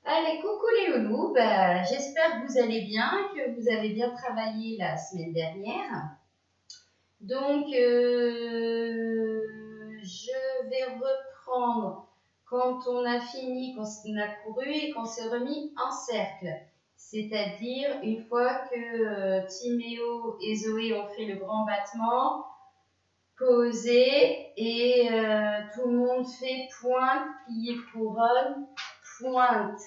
Allez, coucou les loulous, j'espère que vous allez bien, que vous avez bien travaillé la semaine dernière. Donc, je vais reprendre quand on a fini, quand on a couru et qu'on s'est remis en cercle. C'est-à-dire, une fois que Timéo et Zoé ont fait le grand battement, posé et tout le monde fait pointe, plié, couronne, pointe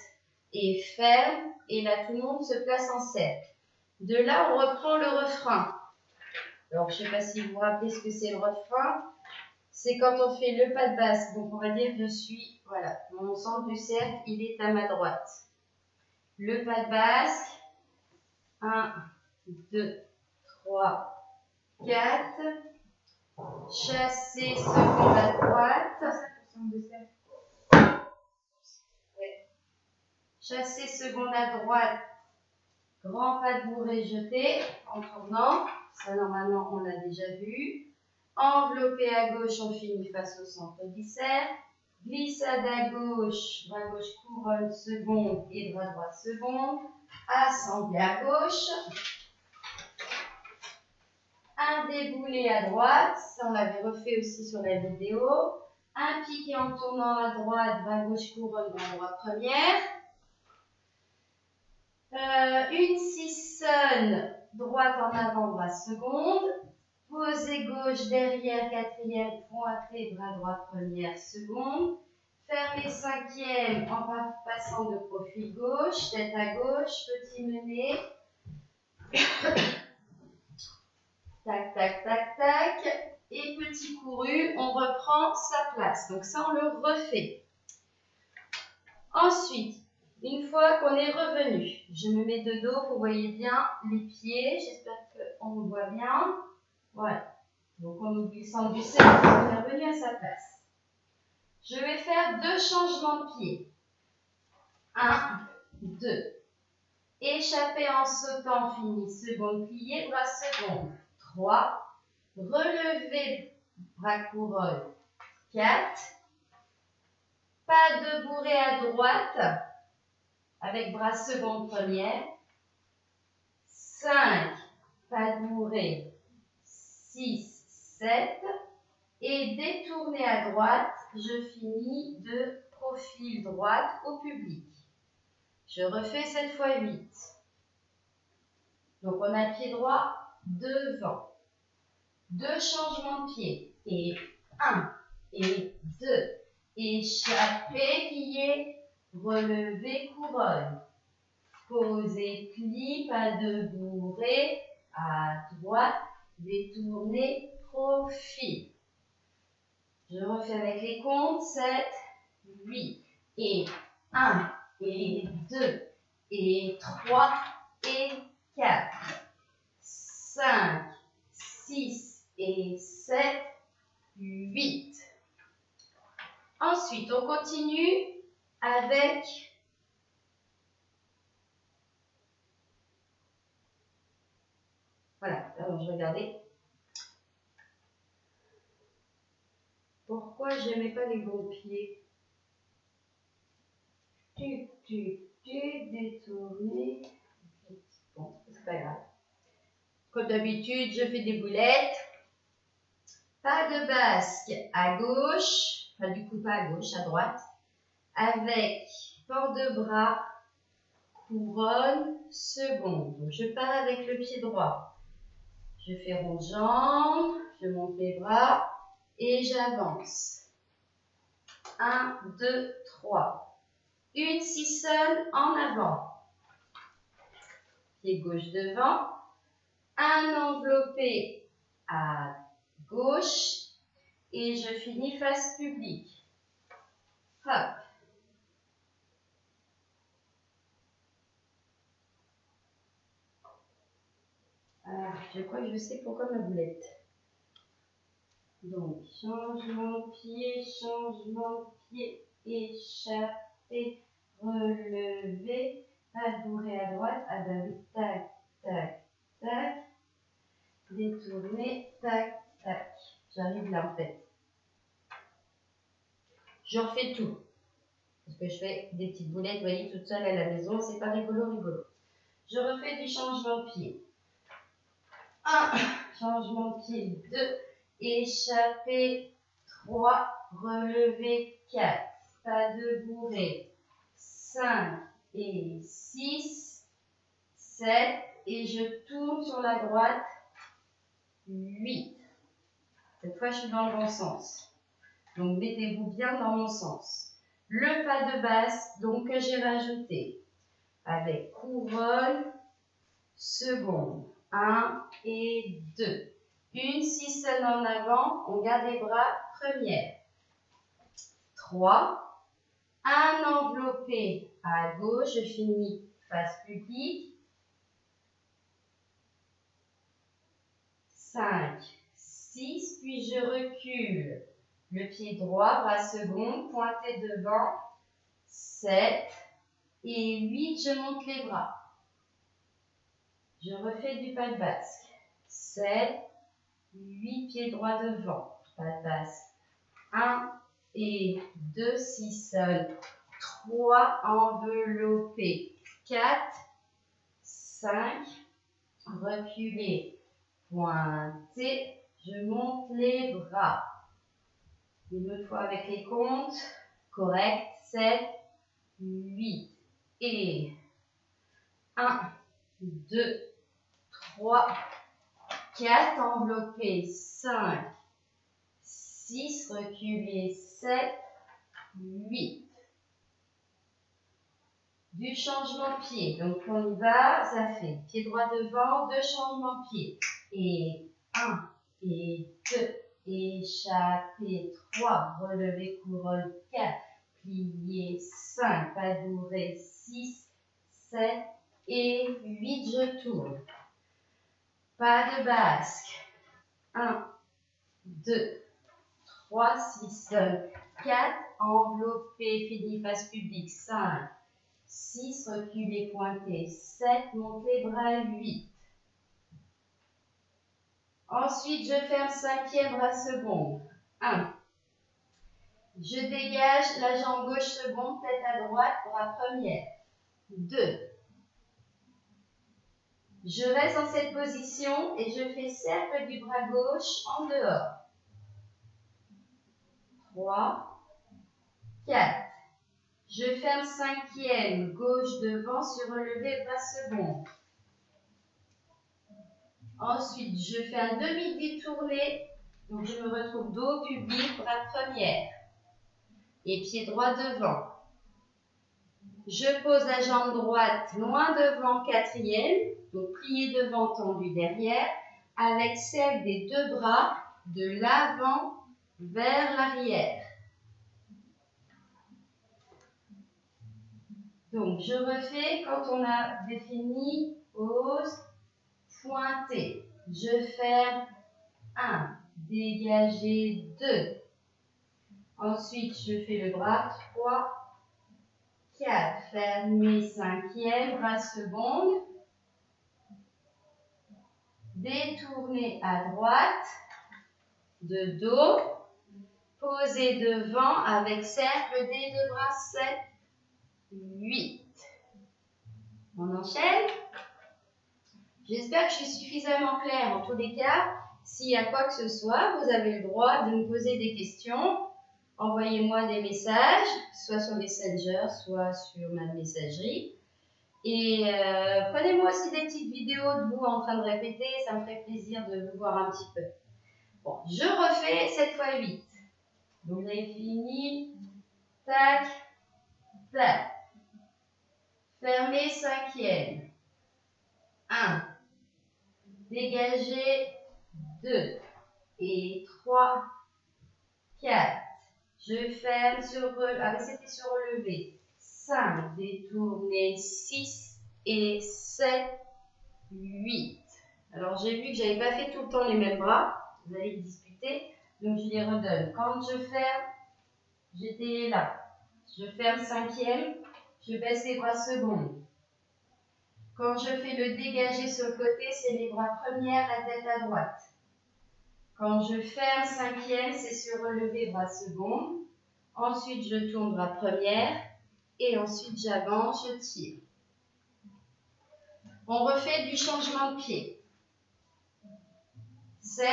et ferme, et là tout le monde se place en cercle. De là, on reprend le refrain. Alors, je ne sais pas si vous vous rappelez ce que c'est le refrain. C'est quand on fait le pas de basque. Donc, on va dire je suis, voilà, mon centre du cercle, il est à ma droite. Le pas de basque, 1, 2, 3, 4. Chasser seconde à droite. Chasser seconde à droite. Grand pas de bourrée jeté en tournant. Ça, normalement, on l'a déjà vu. Enveloppé à gauche, on finit face au centre du cercle. Glissade à gauche, bras gauche couronne seconde et bras droit seconde. Assemblé à gauche. Un déboulé à droite, ça on l'avait refait aussi sur la vidéo. Un piqué en tournant à droite, bras gauche couronne, bras droit première. Une sissonne, droite en avant, bras seconde. Posée gauche derrière, quatrième, pointé, bras droit première, seconde. Fermé cinquième en passant de profil gauche, tête à gauche, petit mené. Tac, tac, tac, tac. Et petit couru, on reprend sa place. Donc ça, on le refait. Ensuite, une fois qu'on est revenu, je me mets de dos, vous voyez bien les pieds. J'espère qu'on me voit bien. Voilà. Donc on oublie le centre du cercle, on est revenu à sa place. Je vais faire 2 changements de pied. 1, 2. Échapper en sautant, fini. Seconde pliée, bras seconde. 3. Relever, bras couronne. 4. Pas de bourrée à droite avec bras seconde première. 5. Pas de bourrée. 6, 7. Et détourner à droite, je finis de profil droite au public. Je refais cette fois 8. Donc on a pied droit devant. 2 changements de pied. Et 1 et 2. Échapper, plié, relever, couronne. Poser, pli, pas de bourrée, à droite, détourner, profil. Je refais avec les comptes, 7, 8, et 1, et 2, et 3, et 4, 5, 6, et 7, 8. Ensuite, on continue avec voilà, alors je regardais. Pourquoi je n'aimais pas les bons pieds? Détourner. Bon, c'est pas grave. Comme d'habitude, je fais des boulettes. Pas de basque à gauche, enfin du coup pas à gauche, à droite, avec port de bras, couronne, seconde. Donc je pars avec le pied droit. Je fais rond de jambe, je monte les bras et j'avance. 1, 2, 3. Une sissonne en avant. Pied gauche devant. Un enveloppé à gauche. Et je finis face publique. Hop. Je crois que je sais pourquoi ma boulette. Donc, changement de pied, échappé, relevé, pas de bourrée à droite, ah ben oui, tac, tac, tac, détourner, tac, tac. J'arrive là en fait. Je refais tout. Parce que je fais des petites boulettes, vous voyez, toute seule à la maison, c'est pas rigolo. Je refais du changement de pied. 1, changement de pied, 2, échappé, 3, relevé, 4, pas de bourrée, 5 et 6, 7, et je tourne sur la droite, 8. Cette fois, je suis dans le bon sens. Donc, mettez-vous bien dans mon sens. Le pas de basse, donc, que j'ai rajouté avec couronne, seconde, 1 et 2. Une sissonne en avant, on garde les bras, première. 3. Un enveloppé à gauche, je finis face pubique. 5, 6, puis je recule. Le pied droit, bras second, pointé devant. 7 et 8, je monte les bras. Je refais du pas de basque. 7, 8, pieds droits devant. Pas de basque. 1 et 2, 6 seuls. 3, enveloppé. 4, 5, reculé. Pointé. Je monte les bras. Une autre fois avec les comptes. Correct. 7, 8 et 1, 2, 3, 4, enveloppé, 5, 6, reculé, 7, 8. Du changement de pied. Donc on y va, ça fait pied droit devant, 2 changements de pied. Et 1 et 2, échappé, 3, relevé, couronne, 4, plié, 5, pas bourré, 6, 7 et 8, je tourne. Pas de basque. 1, 2, 3, 6, 4, enveloppé, fini face publique, 5, 6, reculé, pointé, 7, monte les bras, 8. Ensuite, je ferme 5e bras seconde. 1. Je dégage la jambe gauche seconde, tête à droite, bras première. 2. Je reste dans cette position et je fais cercle du bras gauche en dehors. 3, 4. Je ferme 5e, gauche devant sur relevé bras second. Ensuite, je fais un demi-détourné, donc je me retrouve dos public, bras première. Et pied droit devant. Je pose la jambe droite loin devant, 4e, donc plié devant, tendu derrière, avec celle des 2 bras de l'avant vers l'arrière. Donc, je refais quand on a défini, pause, pointé. Je ferme 1, dégager 2. Ensuite, je fais le bras 3, 4, fermé 5e, bras seconde. Détourner à droite, de dos, poser devant avec cercle des 2 bras, 7, 8. On enchaîne. J'espère que je suis suffisamment claire. En tous les cas, s'il y a quoi que ce soit, vous avez le droit de me poser des questions. Envoyez-moi des messages, soit sur Messenger, soit sur ma messagerie. Et prenez-moi aussi des petites vidéos de vous en train de répéter, ça me ferait plaisir de vous voir un petit peu. Bon, je refais 7 fois 8. Donc, j'ai fini. Tac, tac. Fermez 5e. 1. Dégagez 2. Et 3, 4. Je ferme sur relevé. Ah, c'était sur relevé. 5. Détournez 6 et 7, 8. Alors, j'ai vu que je n'avais pas fait tout le temps les mêmes bras. Vous allez les discuter. Donc, je les redonne. Quand je ferme, j'étais là. Je ferme 5e. Je baisse les bras secondes. Quand je fais le dégagé sur le côté, c'est les bras première, la tête à droite. Quand je ferme 5e, c'est sur relevé bras seconde. Ensuite, je tourne bras première. et ensuite j'avance, je tire. On refait du changement de pied. 7,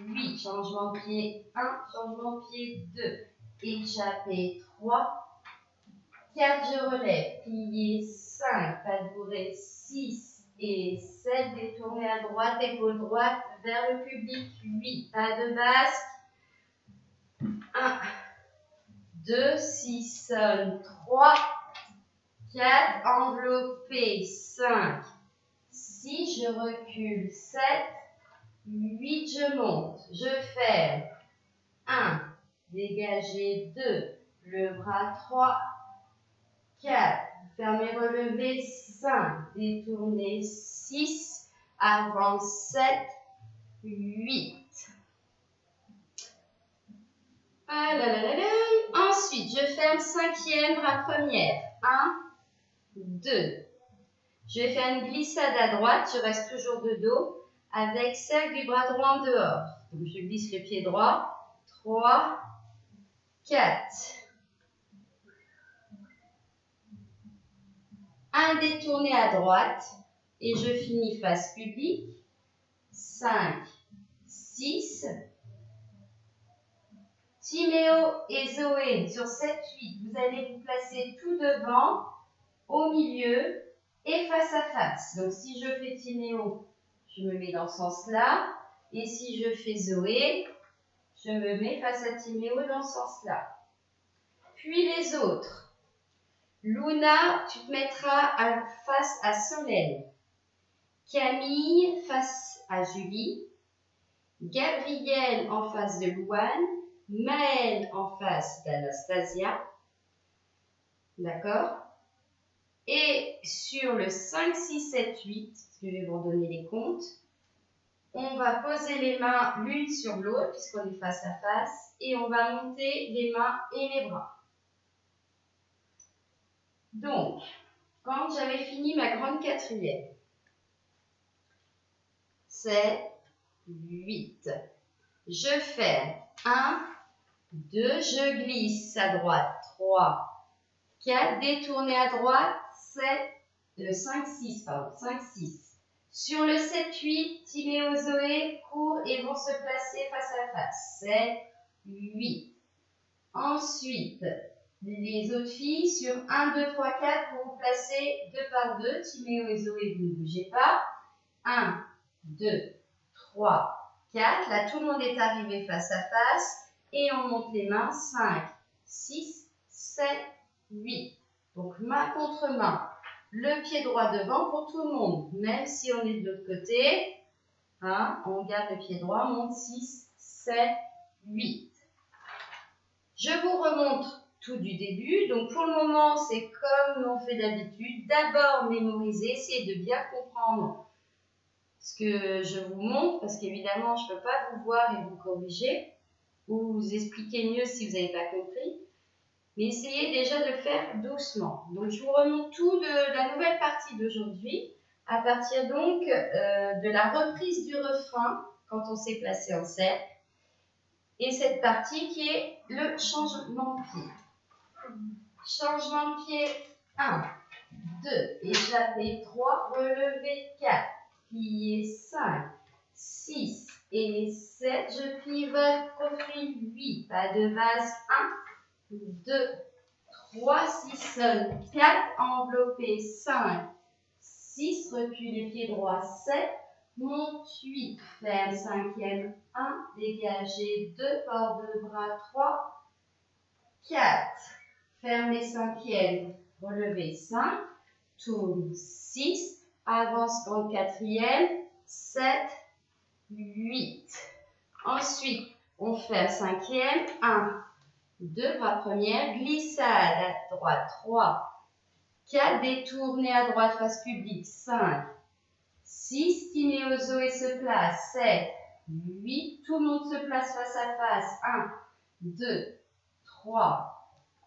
8, changement de pied 1, changement de pied 2, échappé 3, 4, je relève, plié 5, pas de bourrée 6 et 7, détourné à droite, épaule droite vers le public 8, pas de basque, 1, 2, 6, 3, 4, enveloppé 5, 6, je recule 7, 8, je monte, je ferme, 1, dégagez 2, le bras 3, 4, fermez, relevez 5, détournez 6, avance 7, 8. Ah là là là là. Ensuite, je ferme 5e, bras première, 1, 2. Je vais faire une glissade à droite, je reste toujours de dos, avec cercle du bras droit en dehors. Donc, je glisse le pied droit, 3, 4. Un détourné à droite, et je finis face publique, 5, 6. Timéo et Zoé, sur 7, 8, vous allez vous placer tout devant, au milieu et face à face. Donc, si je fais Timéo, je me mets dans ce sens-là. Et si je fais Zoé, je me mets face à Timéo dans ce sens-là. Puis les autres. Luna, tu te mettras face à Solène. Camille, face à Julie. Gabrielle, en face de Louane. Maëlle, en face d'Anastasia. D'accord? Et sur le 5, 6, 7, 8, parce que je vais vous donner les comptes, on va poser les mains l'une sur l'autre, puisqu'on est face à face, et on va monter les mains et les bras. Donc, quand j'avais fini ma grande quatrième, c'est 8. Je ferme 1, 2, je glisse à droite, 3, 4, détourné à droite, 5, 6, pardon, 5, 6. Sur le 7, 8, Timéo, Zoé courent et vont se placer face à face. 7, 8. Ensuite, les autres filles, sur 1, 2, 3, 4, vous vous placez 2 par 2. Timéo et Zoé, vous ne bougez pas. 1, 2, 3, 4. Là, tout le monde est arrivé face à face. Et on monte les mains. 5, 6, 7, 8. Donc, main contre main. Le pied droit devant pour tout le monde. Même si on est de l'autre côté. Hein, on garde le pied droit. On monte 6, 7, 8. Je vous remonte tout du début. Donc, pour le moment, c'est comme on fait d'habitude. D'abord, mémoriser. Essayez de bien comprendre ce que je vous montre. Parce qu'évidemment, je ne peux pas vous voir et vous corriger. Ou vous expliquer mieux si vous n'avez pas compris. Mais essayez déjà de le faire doucement. Donc, je vous remonte tout de la nouvelle partie d'aujourd'hui, à partir donc de la reprise du refrain, quand on s'est placé en cercle, et cette partie qui est le changement de pied. Changement de pied 1, 2, échappé 3, relevé 4, plié 5, 6 et 7, je pivote, profil 8, pas de base 1, 2, 3, 6, 4, enveloppé 5, 6, recule pied droit 7, monte 8, ferme 5e 1, dégagez 2, port de bras 3, 4, ferme les 5e, relevez 5, tourne 6, avance dans le 4e, 7, 8. Ensuite, on fait 5e, 1, 2, bras première, glissade à droite, 3, 4, détourné à droite, face publique, 5, 6, Timéo, Zoé se place, 7, 8, tout le monde se place face à face, 1, 2, 3,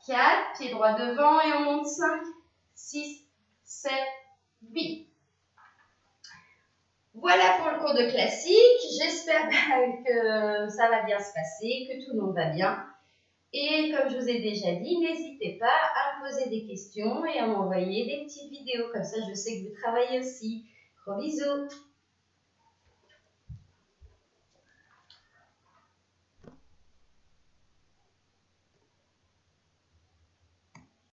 4, pied droit devant et on monte 5, 6, 7, 8. Voilà pour le cours de classique. J'espère que ça va bien se passer, que tout le monde va bien. Et comme je vous ai déjà dit, n'hésitez pas à me poser des questions et à m'envoyer des petites vidéos. Comme ça, je sais que vous travaillez aussi. Gros bisous!